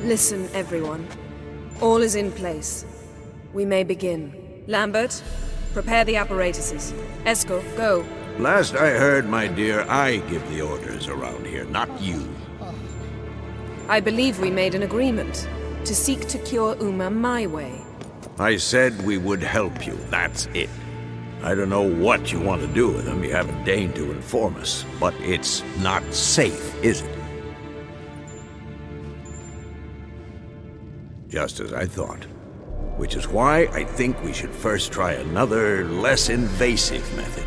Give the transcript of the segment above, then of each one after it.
Listen, everyone. All is in place. We may begin. Lambert, prepare the apparatuses. Esco, go. Last I heard, my dear, I give the orders around here, not you. I believe we made an agreement to seek to cure Uma my way. I said we would help you, that's it. I don't know what you want to do with him, you haven't deigned to inform us, but it's not safe, is it? Just as I thought. Which is why I think we should first try another, less invasive method.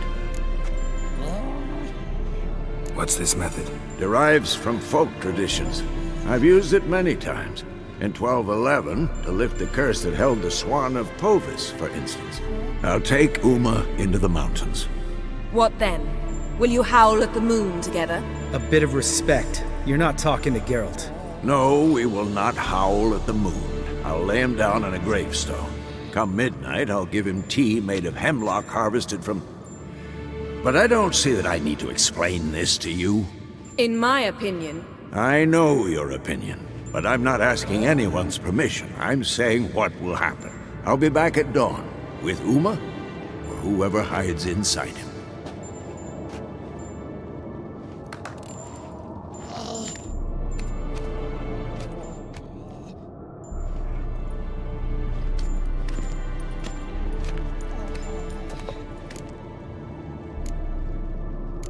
What's this method? Derives from folk traditions. I've used it many times. In 1211, to lift the curse that held the Swan of Povis, for instance. I'll take Uma into the mountains. What then? Will you howl at the moon together? A bit of respect. You're not talking to Geralt. No, we will not howl at the moon. I'll lay him down on a gravestone. Come midnight, I'll give him tea made of hemlock harvested from... But I don't see that I need to explain this to you. In my opinion... I know your opinion, but I'm not asking anyone's permission. I'm saying what will happen. I'll be back at dawn, with Uma, or whoever hides inside him.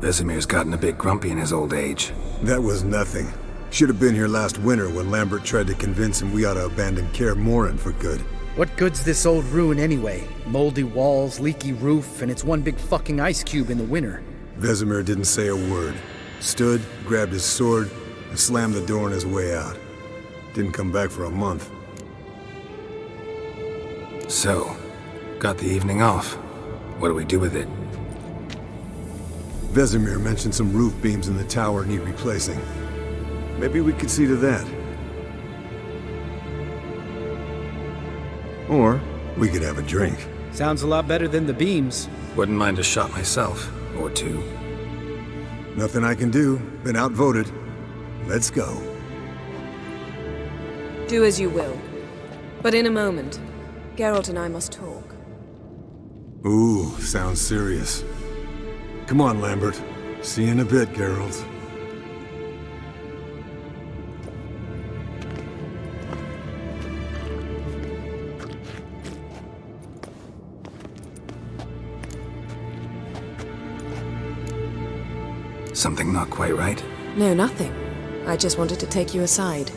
Vesemir's gotten a bit grumpy in his old age. That was nothing. Should have been here last winter when Lambert tried to convince him we ought to abandon Kaer Morhen for good. What good's this old ruin anyway? Moldy walls, leaky roof, and it's one big fucking ice cube in the winter. Vesemir didn't say a word. Stood, grabbed his sword, and slammed the door on his way out. Didn't come back for a month. So, got the evening off. What do we do with it? Vesemir mentioned some roof beams in the tower need replacing. Maybe we could see to that. Or we could have a drink. Sounds a lot better than the beams. Wouldn't mind a shot myself, or two. Nothing I can do. Been outvoted. Let's go. Do as you will. But in a moment, Geralt and I must talk. Ooh, sounds serious. Come on, Lambert. See you in a bit, Geralt. Something not quite right? No, nothing. I just wanted to take you aside,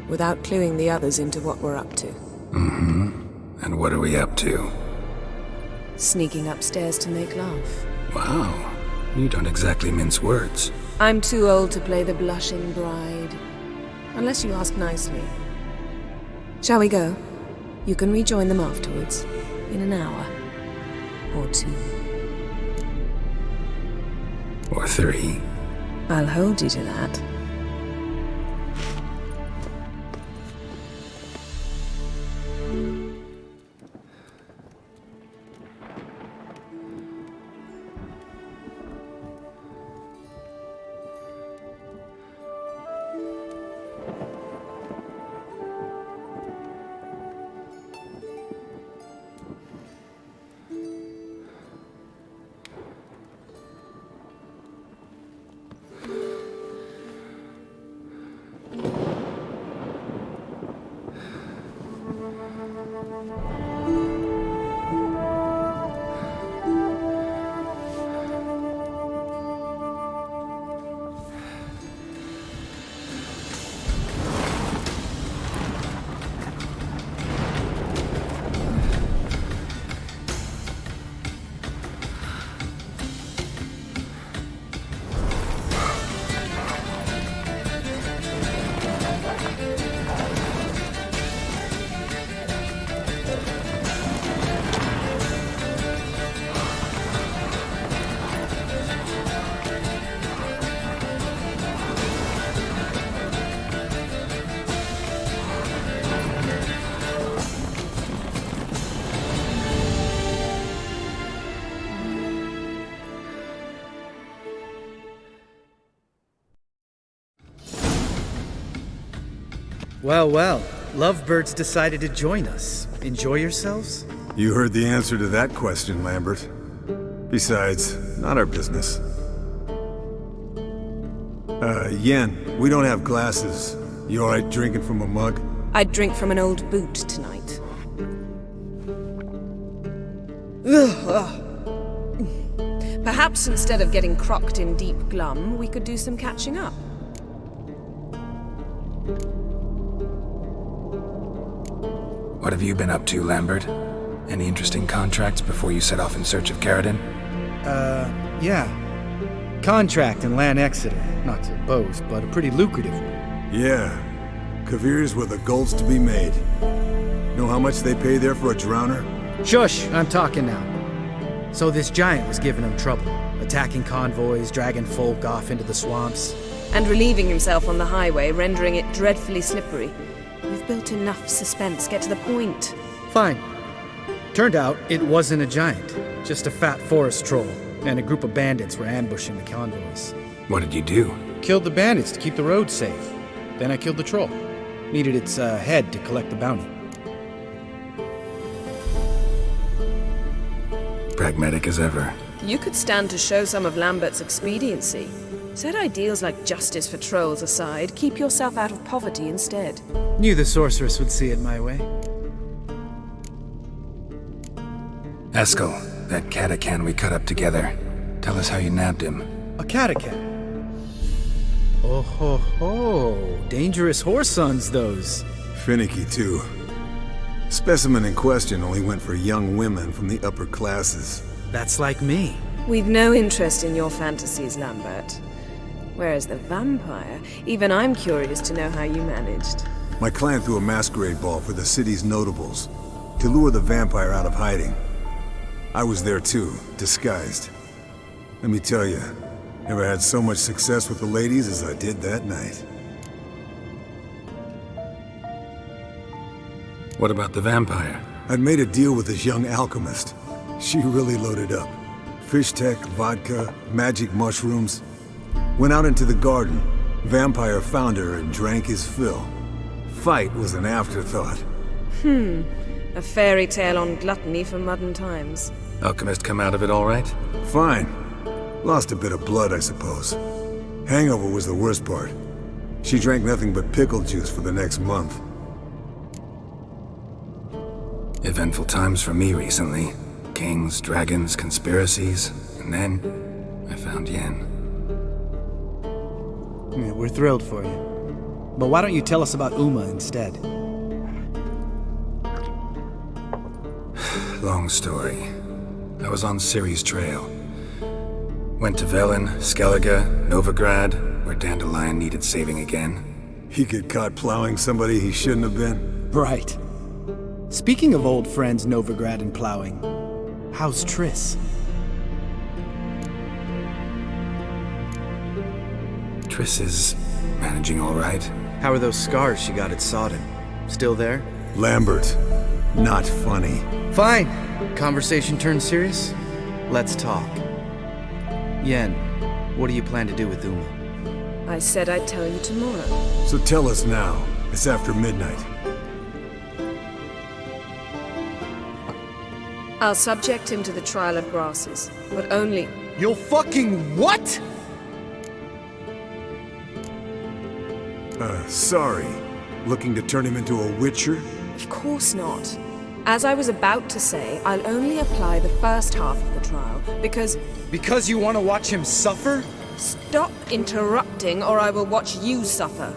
without cluing the others into what we're up to. Mm-hmm. And what are we up to? Sneaking upstairs to make love. Wow. You don't exactly mince words. I'm too old to play the blushing bride. Unless you ask nicely. Shall we go? You can rejoin them afterwards. In an hour. Or two. Or three. I'll hold you to that. Well, well. Lovebirds decided to join us. Enjoy yourselves? You heard the answer to that question, Lambert. Besides, not our business. Yen, we don't have glasses. You alright drinking from a mug? I'd drink from an old boot tonight. Perhaps instead of getting crocked in deep glum, we could do some catching up. What have you been up to, Lambert? Any interesting contracts before you set off in search of Garrison? Yeah. Contract in Lan Exeter. Not to boast, but a pretty lucrative one. Yeah. Kavir's where the gold's to be made. Know how much they pay there for a drowner? Shush! I'm talking now. So this giant was giving him trouble. Attacking convoys, dragging folk off into the swamps. And relieving himself on the highway, rendering it dreadfully slippery. We've built enough suspense. Get to the point. Fine. Turned out it wasn't a giant. Just a fat forest troll. And a group of bandits were ambushing the convoys. What did you do? Killed the bandits to keep the road safe. Then I killed the troll. Needed its head to collect the bounty. Pragmatic as ever. You could stand to show some of Lambert's expediency. Set ideals like justice for trolls aside, keep yourself out of poverty instead. Knew the sorceress would see it my way. Eskel, that catacan we cut up together. Tell us how you nabbed him. A catacan. Oh ho ho. Dangerous horse sons, those. Finicky, too. Specimen in question only went for young women from the upper classes. That's like me. We've no interest in your fantasies, Lambert. Whereas the vampire, even I'm curious to know how you managed. My clan threw a masquerade ball for the city's notables, to lure the vampire out of hiding. I was there too, disguised. Let me tell you, never had so much success with the ladies as I did that night. What about the vampire? I'd made a deal with this young alchemist. She really loaded up. Fish tech, vodka, magic mushrooms. Went out into the garden. Vampire found her and drank his fill. Fight was an afterthought. A fairy tale on gluttony for modern times. Alchemist come out of it all right? Fine. Lost a bit of blood, I suppose. Hangover was the worst part. She drank nothing but pickle juice for the next month. Eventful times for me recently. Kings, dragons, conspiracies, and then I found Yen. Yeah, we're thrilled for you. But why don't you tell us about Uma instead? Long story. I was on Ciri's trail. Went to Velen, Skellige, Novigrad, where Dandelion needed saving again. He get caught plowing somebody he shouldn't have been. Right. Speaking of old friends Novigrad and plowing, how's Triss? Triss is managing all right. How are those scars she got at Sodden? Still there? Lambert, not funny. Fine. Conversation turned serious? Let's talk. Yen, what do you plan to do with Uma? I said I'd tell you tomorrow. So tell us now. It's after midnight. I'll subject him to the trial of grasses, but only... You'll fucking what? Sorry. Looking to turn him into a witcher? Of course not. As I was about to say, I'll only apply the first half of the trial, because... Because you want to watch him suffer? Stop interrupting, or I will watch you suffer.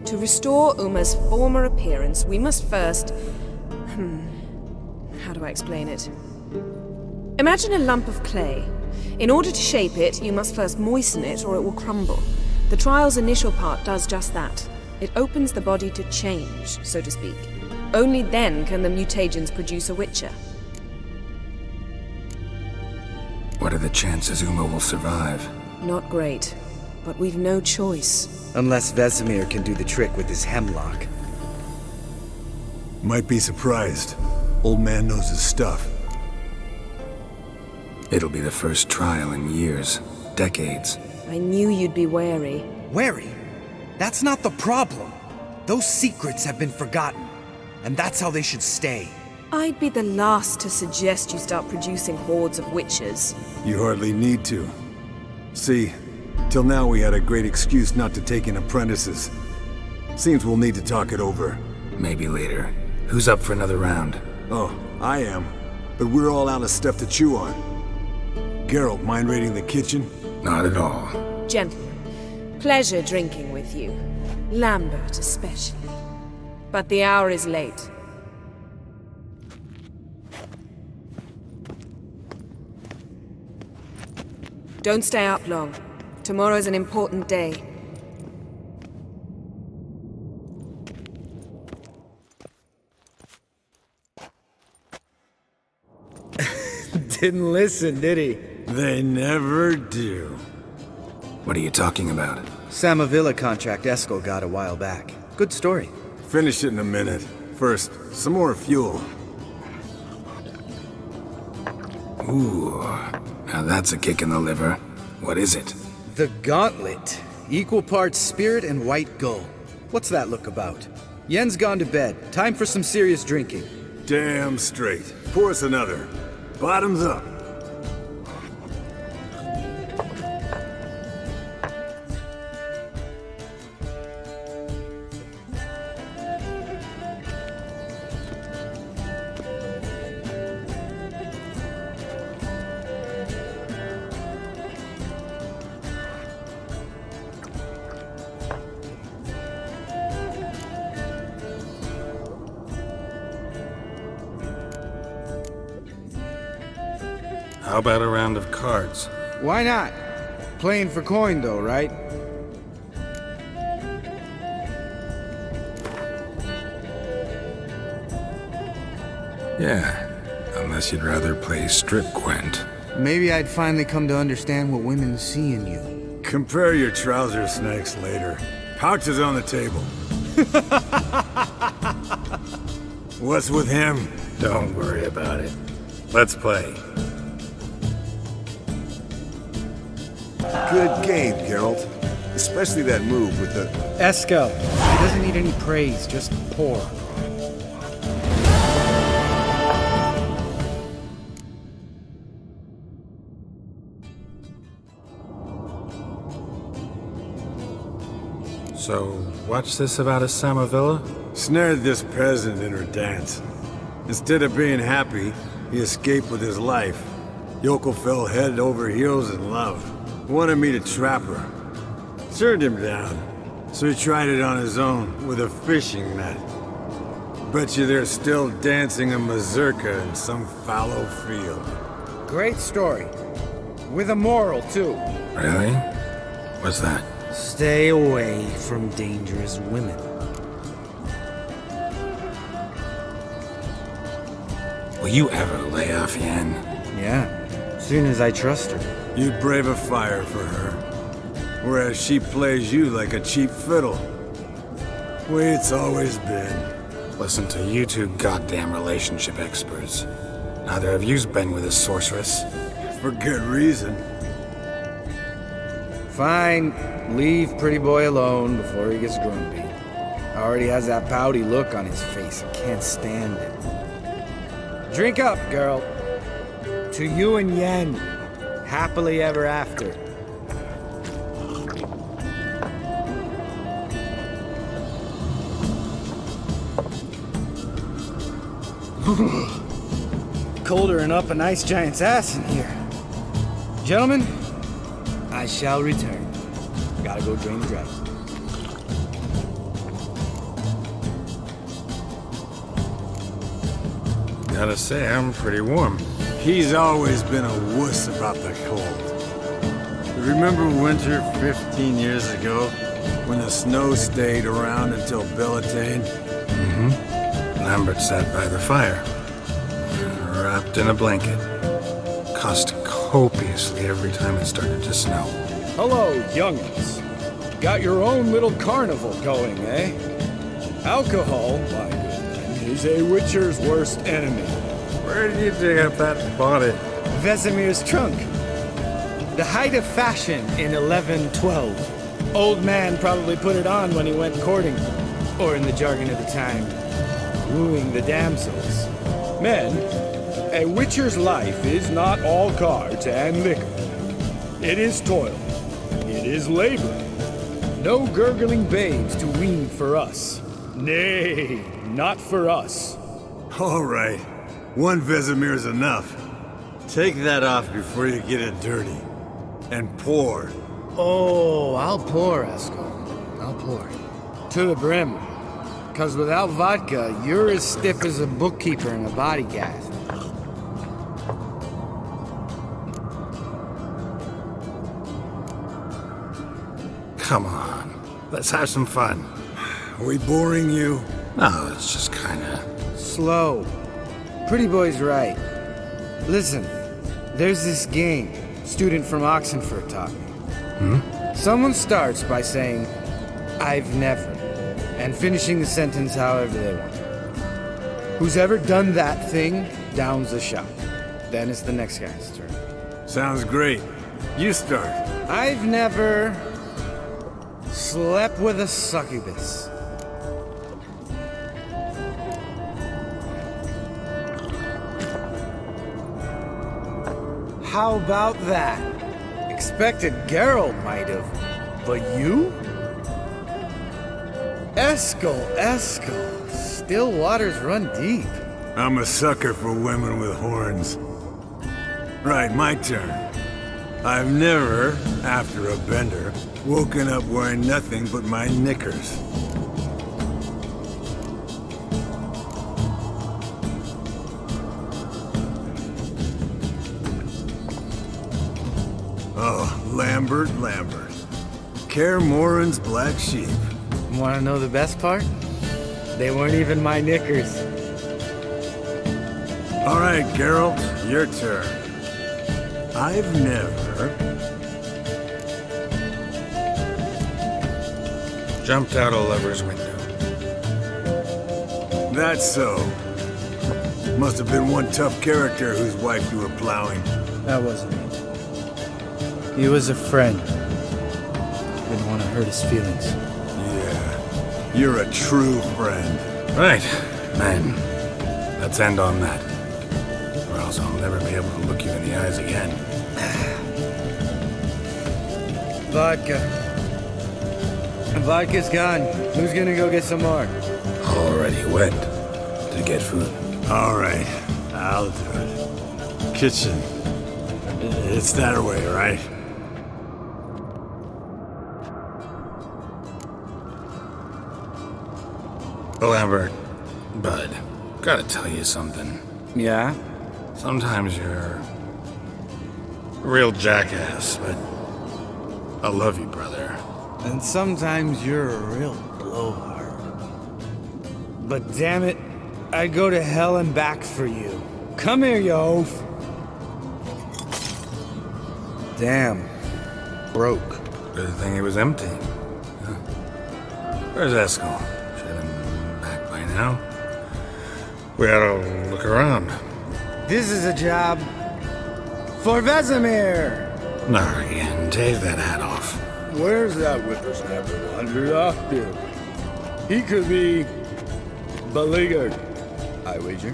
To restore Uma's former appearance, we must first... How do I explain it? Imagine a lump of clay. In order to shape it, you must first moisten it, or it will crumble. The trial's initial part does just that. It opens the body to change, so to speak. Only then can the mutagens produce a witcher. What are the chances Uma will survive? Not great, but we've no choice. Unless Vesemir can do the trick with his hemlock. Might be surprised. Old man knows his stuff. It'll be the first trial in years, decades. I knew you'd be wary. Wary? That's not the problem. Those secrets have been forgotten, and that's how they should stay. I'd be the last to suggest you start producing hordes of witches. You hardly need to. See, till now we had a great excuse not to take in apprentices. Seems we'll need to talk it over. Maybe later. Who's up for another round? Oh, I am. But we're all out of stuff to chew on. Geralt, mind raiding the kitchen? Not at all. Gentlemen, pleasure drinking with you. Lambert especially. But the hour is late. Don't stay up long. Tomorrow's an important day. Didn't listen, did he? They never do. What are you talking about? Samavilla contract Eskel got a while back. Good story. Finish it in a minute. First, some more fuel. Ooh, now that's a kick in the liver. What is it? The Gauntlet. Equal parts spirit and white gull. What's that look about? Yen's gone to bed. Time for some serious drinking. Damn straight. Pour us another. Bottoms up. How about a round of cards? Why not? Playing for coin though, right? Yeah, unless you'd rather play strip Gwent. Maybe I'd finally come to understand what women see in you. Compare your trouser snacks later. Pouch is on the table. What's with him? Don't worry about it. Let's play. Good game, Geralt. Especially that move with the... Eskel. He doesn't need any praise, just pour. So, what's this about a Samavilla? Snared this peasant in her dance. Instead of being happy, he escaped with his life. Yokel fell head over heels in love. Wanted me to trap her. Turned him down. So he tried it on his own with a fishing net. Bet you they're still dancing a mazurka in some fallow field. Great story. With a moral, too. Really? What's that? Stay away from dangerous women. Will you ever lay off Yen? Yeah, soon as I trust her. You'd brave a fire for her. Whereas she plays you like a cheap fiddle. Way it's always been. Listen to you two goddamn relationship experts. Neither of you's been with a sorceress. For good reason. Fine. Leave pretty boy alone before he gets grumpy. Already has that pouty look on his face. I can't stand it. Drink up, girl. To you and Yen. Happily ever after. Colder and up an ice giant's ass in here. Gentlemen, I shall return. Gotta go drain the drought. Gotta say, I'm pretty warm. He's always been a wuss about the cold. Remember winter 15 years ago? When the snow stayed around until Beltane? Mm-hmm. Lambert sat by the fire, wrapped in a blanket. Cussed copiously every time it started to snow. Hello, young'uns. Got your own little carnival going, eh? Alcohol, my good man, is a witcher's worst enemy. Where did you dig up that body? Vesemir's trunk. The height of fashion in 1112. Old man probably put it on when he went courting, or in the jargon of the time, wooing the damsels. Men, a witcher's life is not all cards and liquor. It is toil. It is labor. No gurgling babes to wean for us. Nay, not for us. All right. One Vesemir's enough. Take that off before you get it dirty. And pour. Oh, I'll pour, Eskel. I'll pour. To the brim. 'Cause without vodka, you're as stiff as a bookkeeper in a body cast. Come on, let's have some fun. Are we boring you? No, it's just kinda... Slow. Pretty boy's right. Listen, there's this game student from Oxenford taught me. Someone starts by saying, I've never, and finishing the sentence however they want. Who's ever done that thing downs a shot. Then it's the next guy's turn. Sounds great. You start. I've never slept with a succubus. How about that? Expected Geralt might have, but you? Eskel, still waters run deep. I'm a sucker for women with horns. Right, my turn. I've never, after a bender, woken up wearing nothing but my knickers. Oh, Lambert. Kaer Morhen's black sheep. Want to know the best part? They weren't even my knickers. All right, Geralt, your turn. I've never... Jumped out a lover's window. That's so. Must have been one tough character whose wife you were plowing. That wasn't it. He was a friend. Didn't want to hurt his feelings. Yeah, you're a true friend. Right, then. Let's end on that. Or else I'll never be able to look you in the eyes again. Vodka. Vodka's gone. Who's gonna go get some more? Already went to get food. All right, I'll do it. Kitchen. It's that way, right? Lambert, bud, gotta tell you something. Yeah? Sometimes you're a real jackass, but I love you, brother. And sometimes you're a real blowhard. But damn it, I'd go to hell and back for you. Come here, you oaf. Damn. Broke. Good thing it was empty. Huh. Where's Eskel? Should have been back by now. We ought to look around. This is a job for Vesemir. Not again. Take that hat off. Where's that whippersnapper wandered off to? He could be beleaguered, I wager.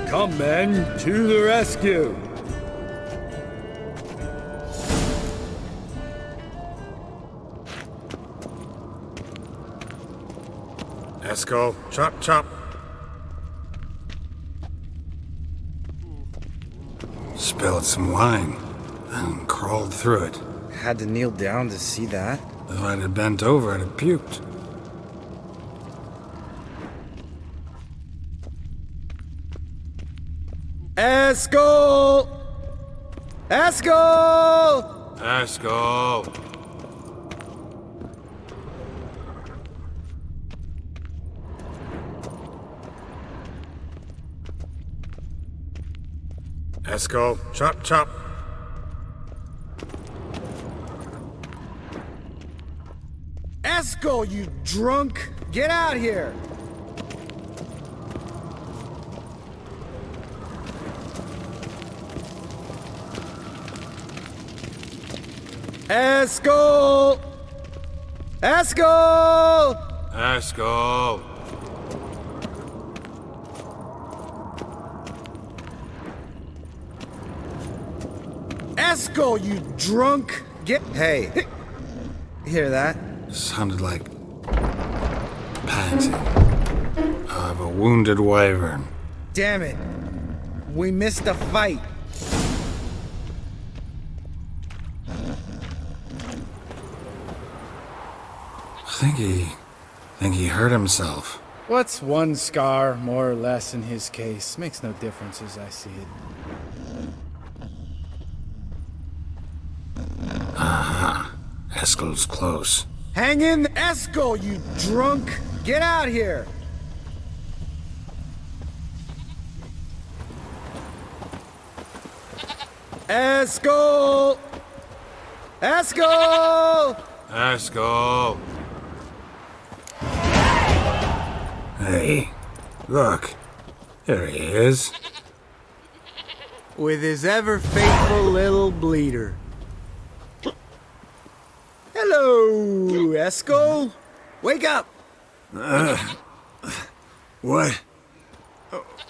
Come, men, to the rescue! Eskel, chop, chop. Spilled some wine and crawled through it. Had to kneel down to see that. If I'd have bent over, I'd have puked. Eskel! Eskel! Eskel! Eskel, chop, chop. Eskel, you drunk! Get out here! Eskel! Eskel! Eskel! Eskel, you drunk! Hey. Hear that? Sounded like panting of a wounded wyvern. Damn it. We missed a fight. I think he hurt himself. What's one scar, more or less, in his case? Makes no difference as I see it. Aha. Eskel's close. Hang in, Eskel, you drunk! Get out here! Eskel! Eskel! Eskel! Hey, look. There he is. With his ever-faithful little bleeder. Hello, Eskel. Wake up! What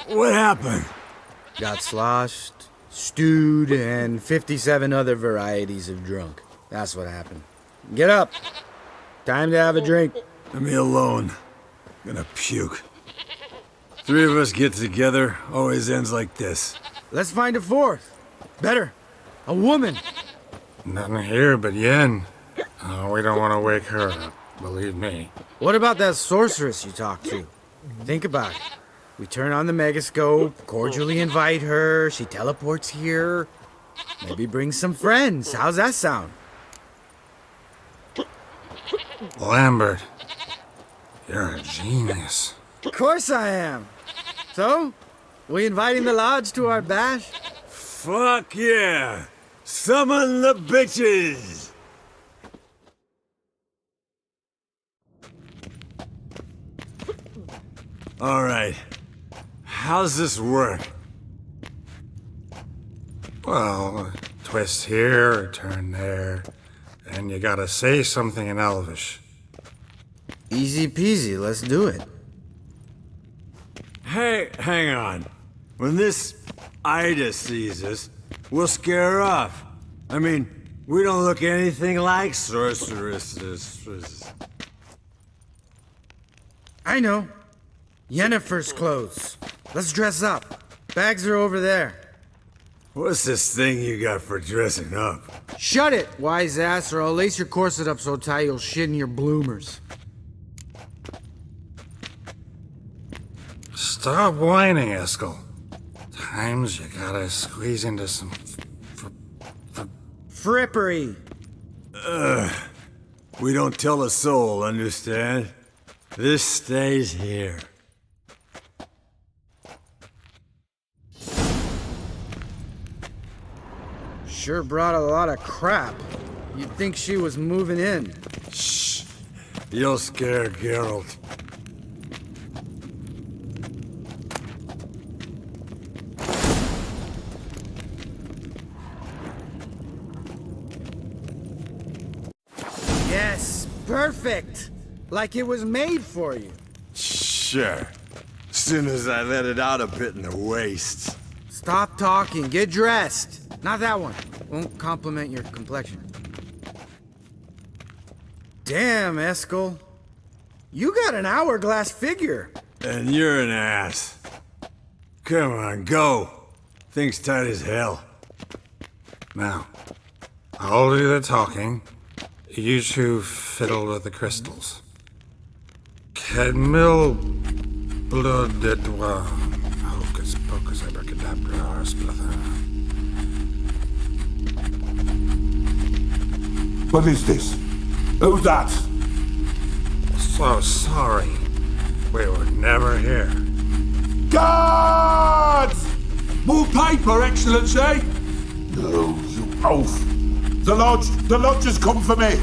happened? Got sloshed, stewed, and 57 other varieties of drunk. That's what happened. Get up. Time to have a drink. Leave me alone. I'm gonna puke. Three of us get together, always ends like this. Let's find a fourth. Better. A woman. Nothing here but Yen. Oh, we don't want to wake her up, believe me. What about that sorceress you talked to? Think about it. We turn on the megascope, cordially invite her, she teleports here. Maybe bring some friends. How's that sound? Lambert, you're a genius. Of course I am. So, we inviting the lodge to our bash? Fuck yeah! Summon the bitches! Alright. How's this work? Well, twist here, turn there, and you gotta say something in Elvish. Easy peasy, let's do it. Hey, hang on. When this Ida sees us, we'll scare her off. I mean, we don't look anything like sorceresses. I know. Yennefer's clothes. Let's dress up. Bags are over there. What's this thing you got for dressing up? Shut it, wise ass, or I'll lace your corset up so tight you'll shit in your bloomers. Stop whining, Eskel. Times you gotta squeeze into some Frippery. We don't tell a soul, understand? This stays here. Sure brought a lot of crap. You'd think she was moving in. Shh. You'll scare Geralt. Yes, perfect. Like it was made for you. Sure. Soon as I let it out a bit in the waist. Stop talking, get dressed. Not that one. Won't compliment your complexion. Damn, Eskel. You got an hourglass figure. And you're an ass. Come on, go. Thing's tight as hell. Now, I'll do the talking. You two fiddle with the crystals. Kedmil blood de doigt. Hocus pocus abracadabra splather. What is this? Who's that? So sorry. We were never here. Guards! More paper, Excellency! No, you oaf. The lodge has come for me.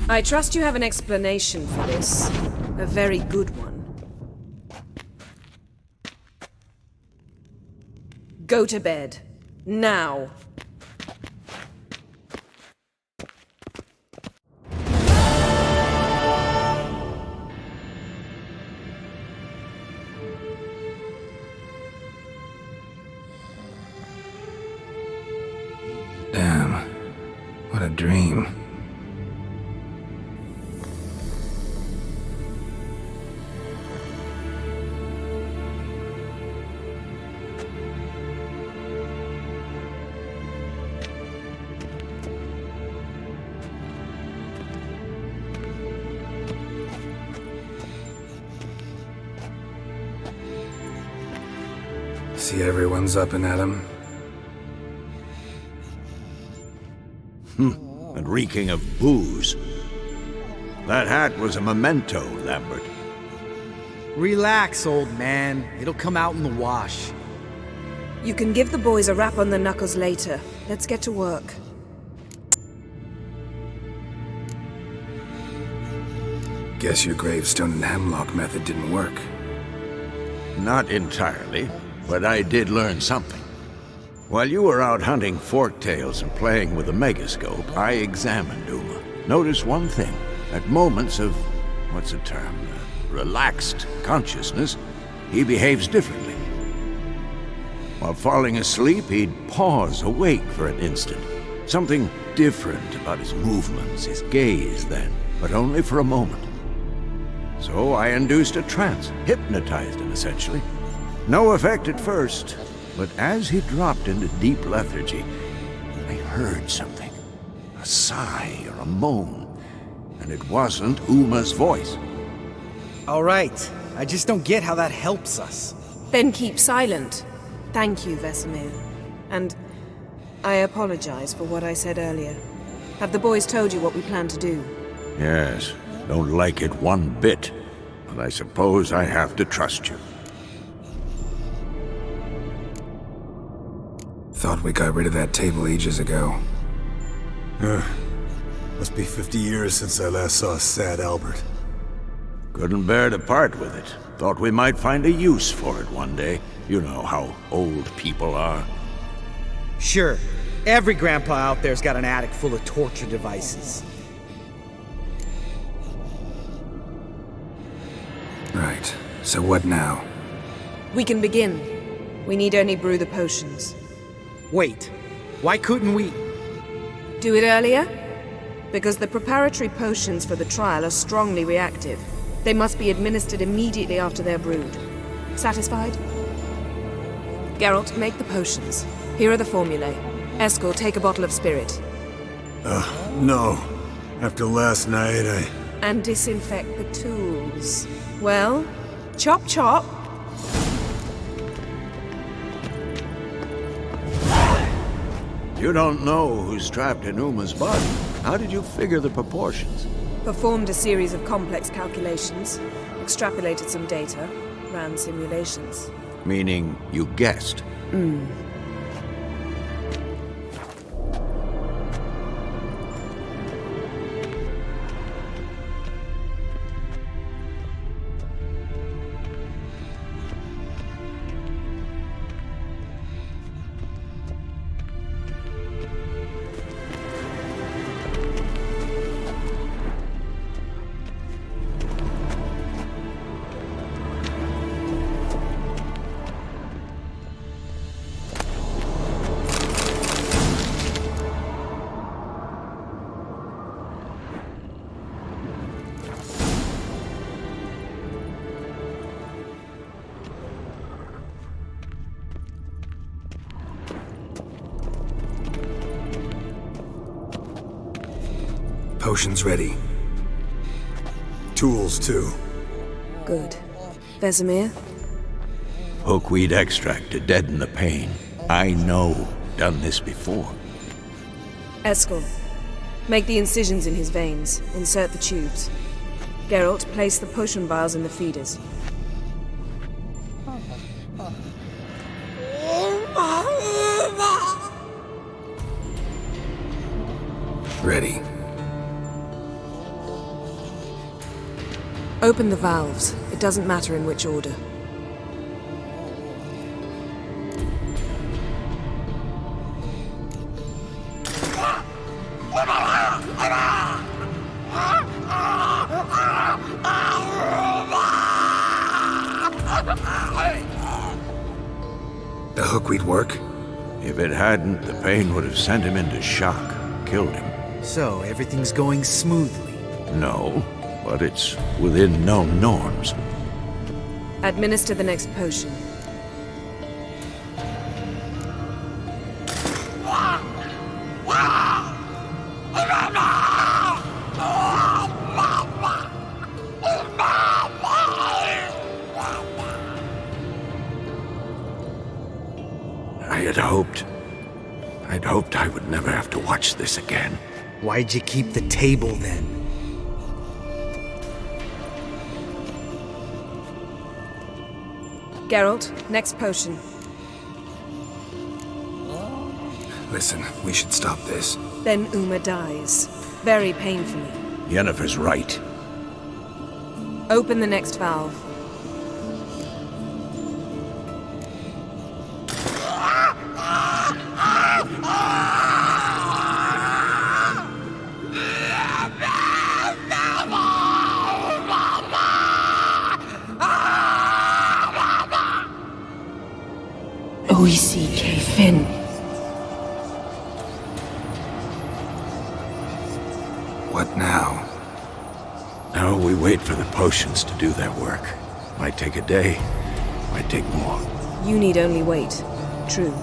I trust you have an explanation for this. A very good one. Go to bed. Now. Damn. What a dream. See everyone's up and at 'em. And reeking of booze. That hat was a memento, Lambert. Relax, old man. It'll come out in the wash. You can give the boys a rap on the knuckles later. Let's get to work. Guess your gravestone and hemlock method didn't work. Not entirely, but I did learn something. While you were out hunting forktails and playing with a megascope, I examined Uma. Notice one thing. At moments of, what's the term, relaxed consciousness, he behaves differently. While falling asleep, he'd pause awake for an instant. Something different about his movements, his gaze then, but only for a moment. So I induced a trance, hypnotized him essentially. No effect at first. But as he dropped into deep lethargy, I heard something. A sigh or a moan. And it wasn't Uma's voice. All right. I just don't get how that helps us. Then keep silent. Thank you, Vesemir. And I apologize for what I said earlier. Have the boys told you what we plan to do? Yes, don't like it one bit. But I suppose I have to trust you. Thought we got rid of that table ages ago. Must be 50 years since I last saw sad Albert. Couldn't bear to part with it. Thought we might find a use for it one day. You know how old people are. Sure. Every grandpa out there's got an attic full of torture devices. Right. So what now? We can begin. We need only brew the potions. Wait. Why couldn't we... Do it earlier? Because the preparatory potions for the trial are strongly reactive. They must be administered immediately after they're brewed. Satisfied? Geralt, make the potions. Here are the formulae. Eskel, take a bottle of spirit. No. After last night, And disinfect the tools. Well, chop chop. You don't know who's trapped in Uma's body. How did you figure the proportions? Performed a series of complex calculations, extrapolated some data, ran simulations. Meaning you guessed. Potions ready. tools too. Good. Vesemir? Hookweed extract to deaden the pain. I know. Done this before. Eskel, make the incisions in his veins. Insert the tubes. Geralt, place the potion vials in the feeders. Ready. Open the valves. It doesn't matter in which order. The hookweed work? If it hadn't, the pain would have sent him into shock, killed him. So, everything's going smoothly. No, but it's within known norms. Administer the next potion. I'd hoped I would never have to watch this again. Why'd you keep the table then? Geralt, next potion. Listen, we should stop this. Then Uma dies. Very painfully. Yennefer's right. Open the next valve. O-E-C-K, Finn. What now? Now we wait for the potions to do their work. Might take a day, might take more. You need only wait. True.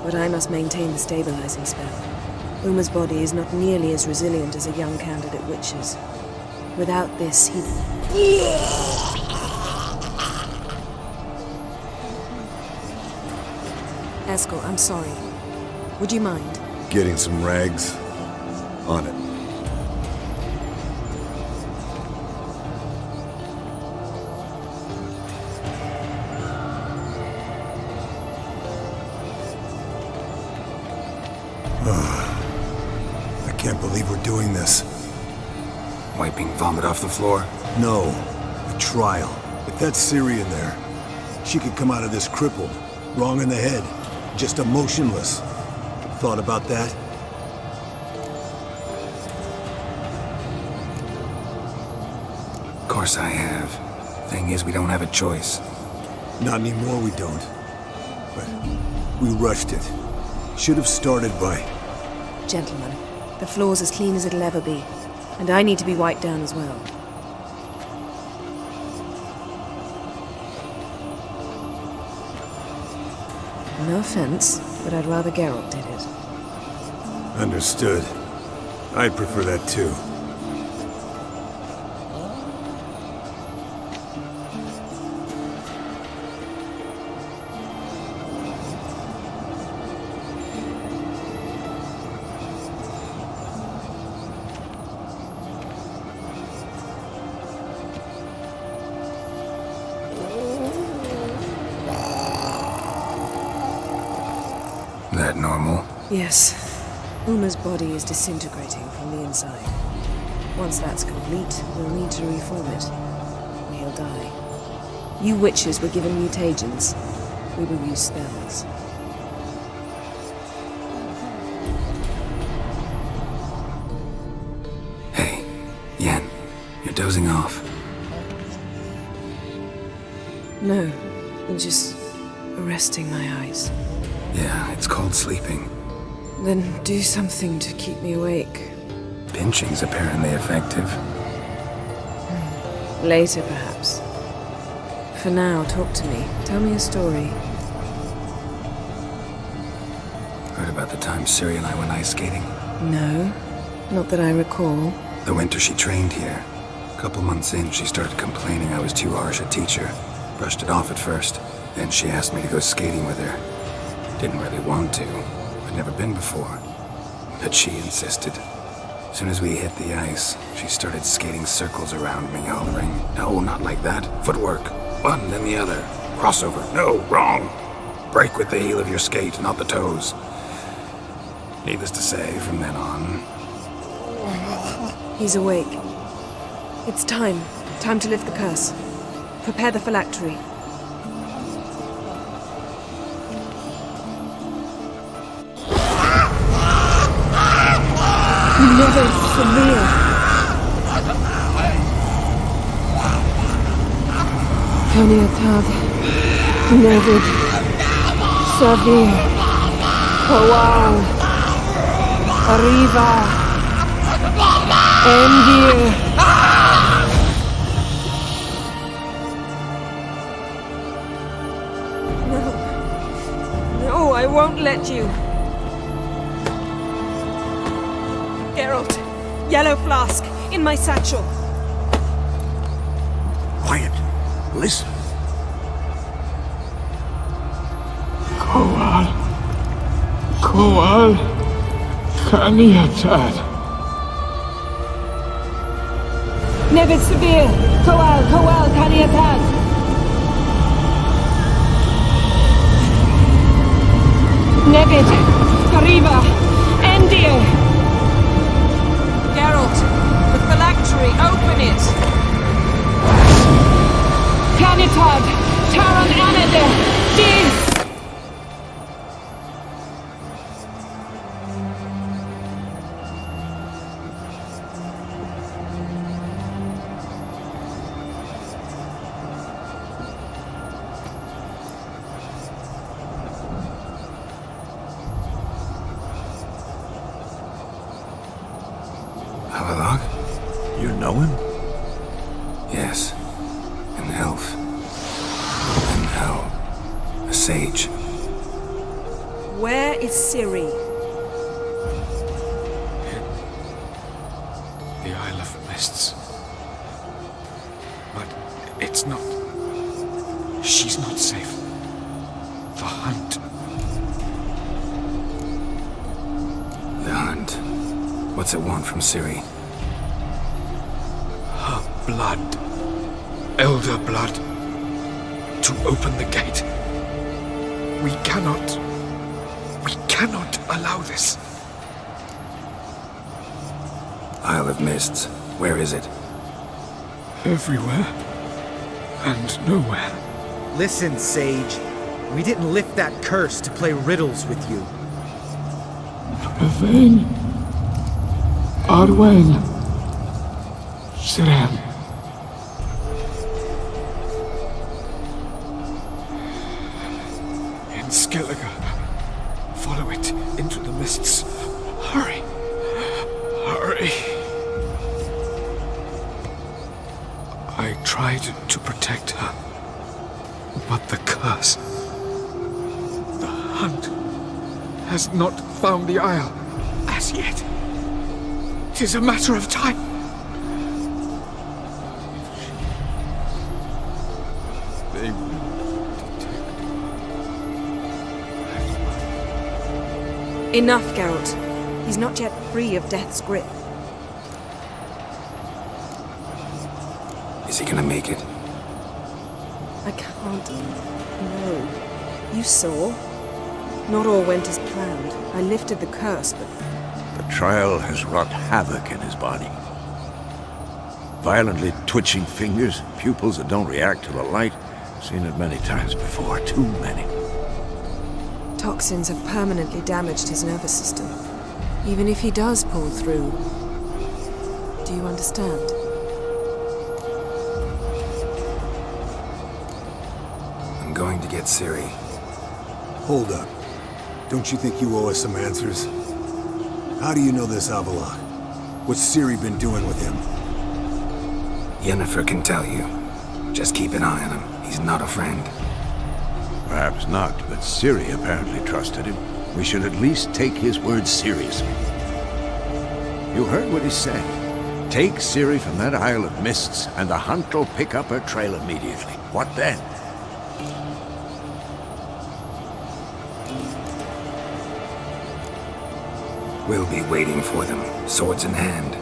But I must maintain the stabilizing spell. Uma's body is not nearly as resilient as a young candidate witch's. Without this, he... Eskel, I'm sorry. Would you mind? Getting some rags? On it. I can't believe we're doing this. Wiping vomit off the floor? No, a trial. If that's Ciri in there, she could come out of this crippled, wrong in the head, just emotionless. Thought about that? Of course I have. Thing is, we don't have a choice. Not anymore, we don't. But we rushed it. Should have started by... Gentlemen, the floor's as clean as it'll ever be. And I need to be wiped down as well. No offense, but I'd rather Geralt did it. Understood. I'd prefer that too. That normal? Yes. Uma's body is disintegrating from the inside. Once that's complete, we'll need to reform it. Or he'll die. You witches were given mutagens. We will use spells. Hey, Yen, you're dozing off. No, I'm just resting my eyes. Yeah, it's called sleeping. Then do something to keep me awake. Pinching's apparently effective. Later, perhaps. For now, talk to me. Tell me a story. Heard about the time Ciri and I went ice skating? No, not that I recall. The winter she trained here. A couple months in, she started complaining I was too harsh a teacher. Brushed it off at first. Then she asked me to go skating with her. Didn't really want to. I'd never been before. But she insisted. As soon as we hit the ice, she started skating circles around me, hollering, "No, not like that. Footwork. One, then the other. Crossover. No, wrong. Break with the heel of your skate, not the toes." Needless to say, from then on... He's awake. It's time. Time to lift the curse. Prepare the phylactery. Never familiar. Kaniatad, Nevid, Savir, Kowal, Arriva, Endir. No, I won't let you. Geralt, yellow flask, in my satchel. Quiet. Listen. Kowal, Kaniatad. Nevid Severe, Kowal, Kaniatad. Nevid, Arriva, Endir. Geralt, the phylactery, open it. Canitad, Taran Anada, Diz! Havelock? You know him? Yes. An elf. And hell. A sage. Where is Ciri? The Isle of Mists. But it's not... She's not safe. The hunt. The hunt. What's it want from Ciri? Her blood. Elder blood. To open the gate. We cannot allow this. Isle of Mists. Where is it? Everywhere. And nowhere. Listen, Sage. We didn't lift that curse to play riddles with you. Elaine. Arwen. Siren. In Skellige. Follow it into the mists. Hurry. Hurry. I tried to protect her. But the curse. The hunt has not found the Isle as yet. It is a matter of time. They will detect. Enough, Geralt. He's not yet free of death's grip. Is he gonna make it? I can't. No. You saw. Not all went as planned. I lifted the curse, but... The trial has wrought havoc in his body. Violently twitching fingers, pupils that don't react to the light. Seen it many times before, too many. Toxins have permanently damaged his nervous system. Even if he does pull through... Do you understand? I'm going to get Ciri. Hold up. Don't you think you owe us some answers? How do you know this Havelock? What's Ciri been doing with him? Yennefer can tell you. Just keep an eye on him. He's not a friend. Perhaps not, but Ciri apparently trusted him. We should at least take his words seriously. You heard what he said. Take Ciri from that Isle of Mists, and the hunt will pick up her trail immediately. What then? We'll be waiting for them, swords in hand.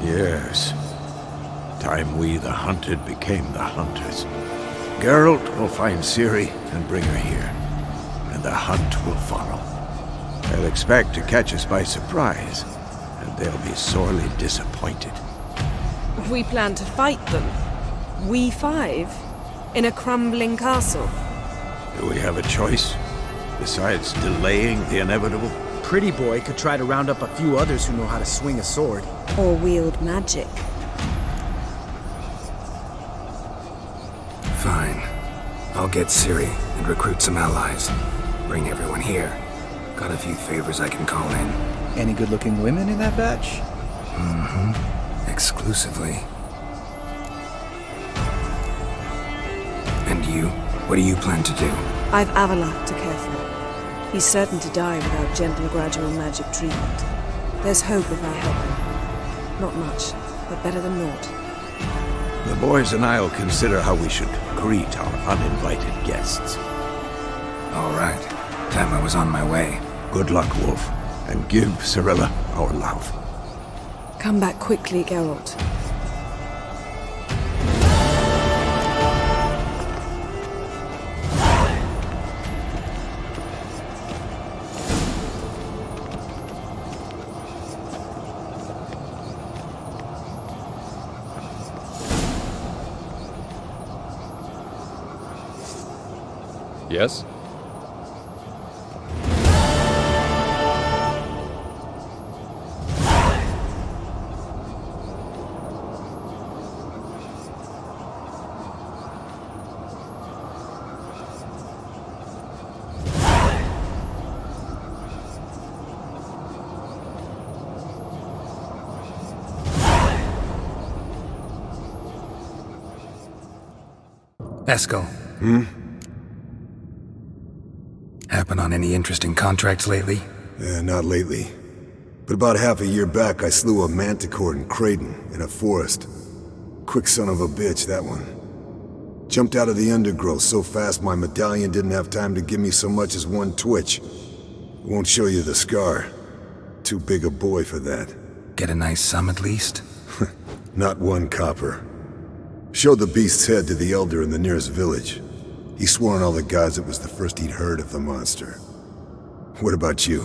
Yes. Time we, the hunted, became the hunters. Geralt will find Ciri and bring her here, and the hunt will follow. They'll expect to catch us by surprise, and they'll be sorely disappointed. We plan to fight them. We five? In a crumbling castle? Do we have a choice? Besides delaying the inevitable? Pretty Boy could try to round up a few others who know how to swing a sword. Or wield magic. Fine. I'll get Ciri and recruit some allies. Bring everyone here. Got a few favors I can call in. Any good-looking women in that batch? Mm-hmm. Exclusively. And you? What do you plan to do? I've Avalok to care for. He's certain to die without gentle, gradual magic treatment. There's hope if I help him. Not much, but better than naught. The boys and I'll consider how we should greet our uninvited guests. All right. Time I was on my way. Good luck, Wolf, and give Cirilla our love. Come back quickly, Geralt. Yes? Eskel. Happen on any interesting contracts lately? Not lately. But about half a year back, I slew a manticore in Creighton, in a forest. Quick son of a bitch, that one. Jumped out of the undergrowth so fast my medallion didn't have time to give me so much as one twitch. Won't show you the scar. Too big a boy for that. Get a nice sum at least? Not one copper. Showed the beast's head to the elder in the nearest village. He swore on all the gods it was the first he'd heard of the monster. What about you?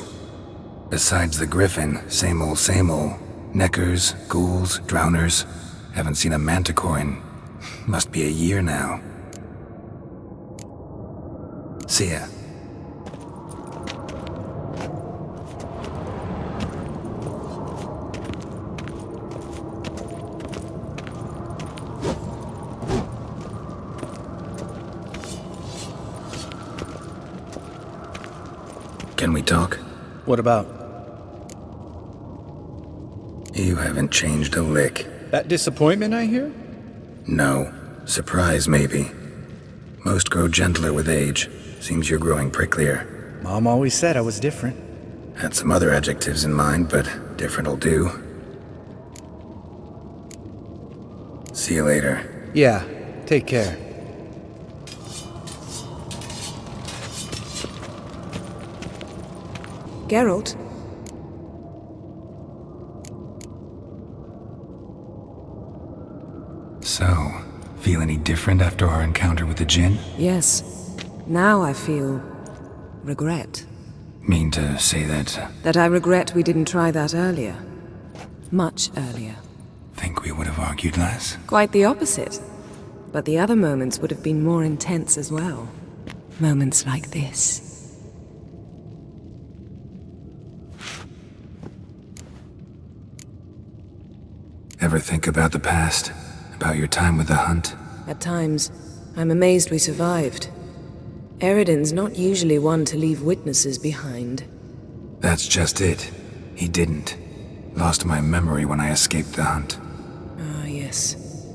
Besides the griffin, same old, same old. Neckers, ghouls, drowners. Haven't seen a manticore in... must be a year now. See ya. Can we talk? What about? You haven't changed a lick. That disappointment I hear? No. Surprise, maybe. Most grow gentler with age. Seems you're growing pricklier. Mom always said I was different. Had some other adjectives in mind, but different'll do. See you later. Yeah, take care. Geralt? So, feel any different after our encounter with the Jinn? Yes. Now I feel... regret. Mean to say that... That I regret we didn't try that earlier. Much earlier. Think we would have argued less? Quite the opposite. But the other moments would have been more intense as well. Moments like this. Ever think about the past? About your time with the hunt? At times, I'm amazed we survived. Eridan's not usually one to leave witnesses behind. That's just it. He didn't. Lost my memory when I escaped the hunt. Ah, yes.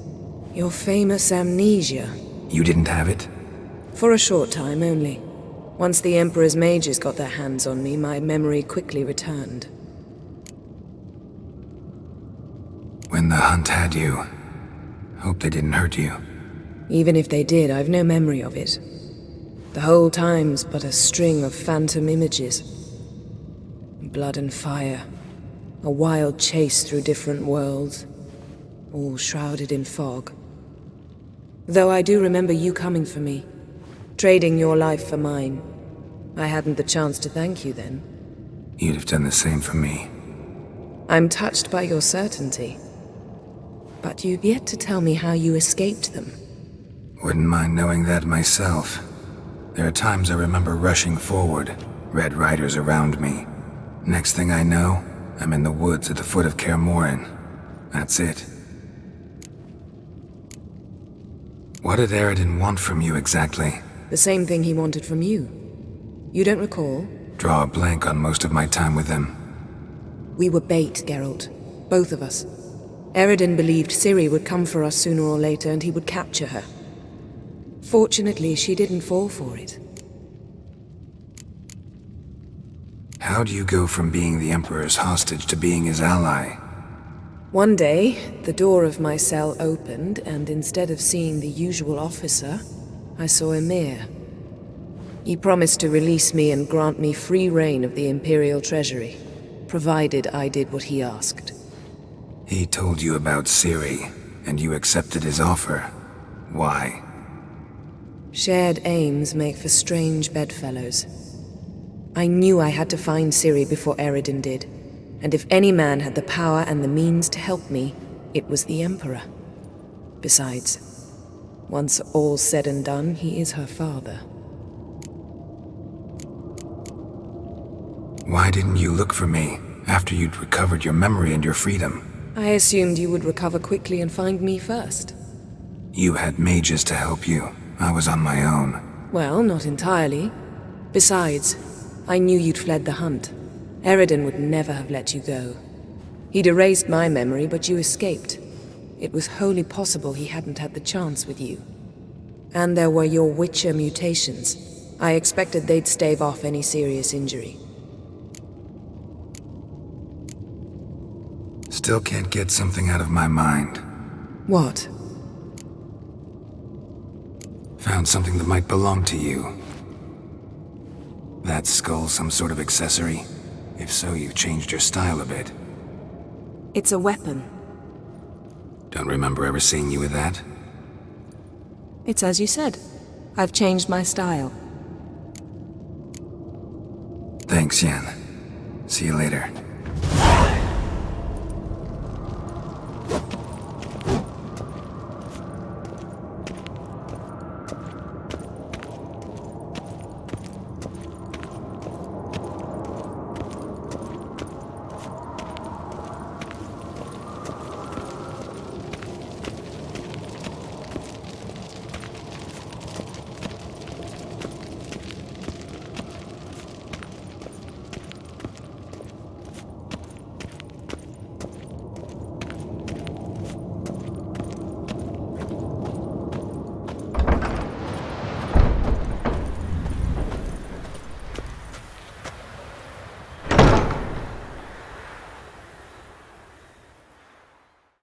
Your famous amnesia. You didn't have it? For a short time only. Once the Emperor's mages got their hands on me, my memory quickly returned. When the hunt had you, hope they didn't hurt you. Even if they did, I've no memory of it. The whole time's but a string of phantom images. Blood and fire. A wild chase through different worlds. All shrouded in fog. Though I do remember you coming for me. Trading your life for mine. I hadn't the chance to thank you then. You'd have done the same for me. I'm touched by your certainty. But you've yet to tell me how you escaped them. Wouldn't mind knowing that myself. There are times I remember rushing forward, Red Riders around me. Next thing I know, I'm in the woods at the foot of Kaer Morhen. That's it. What did Eredin want from you exactly? The same thing he wanted from you. You don't recall? Draw a blank on most of my time with him. We were bait, Geralt. Both of us. Eredin believed Ciri would come for us sooner or later and he would capture her. Fortunately, she didn't fall for it. How do you go from being the Emperor's hostage to being his ally? One day, the door of my cell opened, and instead of seeing the usual officer, I saw Emir. He promised to release me and grant me free reign of the Imperial Treasury, provided I did what he asked. He told you about Ciri, and you accepted his offer. Why? Shared aims make for strange bedfellows. I knew I had to find Ciri before Eredin did, and if any man had the power and the means to help me, it was the Emperor. Besides, once all's said and done, he is her father. Why didn't you look for me after you'd recovered your memory and your freedom? I assumed you would recover quickly and find me first. You had mages to help you. I was on my own. Well, not entirely. Besides, I knew you'd fled the hunt. Eredin would never have let you go. He'd erased my memory, but you escaped. It was wholly possible he hadn't had the chance with you. And there were your Witcher mutations. I expected they'd stave off any serious injury. Still can't get something out of my mind. What? Found something that might belong to you. That skull some sort of accessory? If so, you've changed your style a bit. It's a weapon. Don't remember ever seeing you with that? It's as you said. I've changed my style. Thanks, Yen. See you later.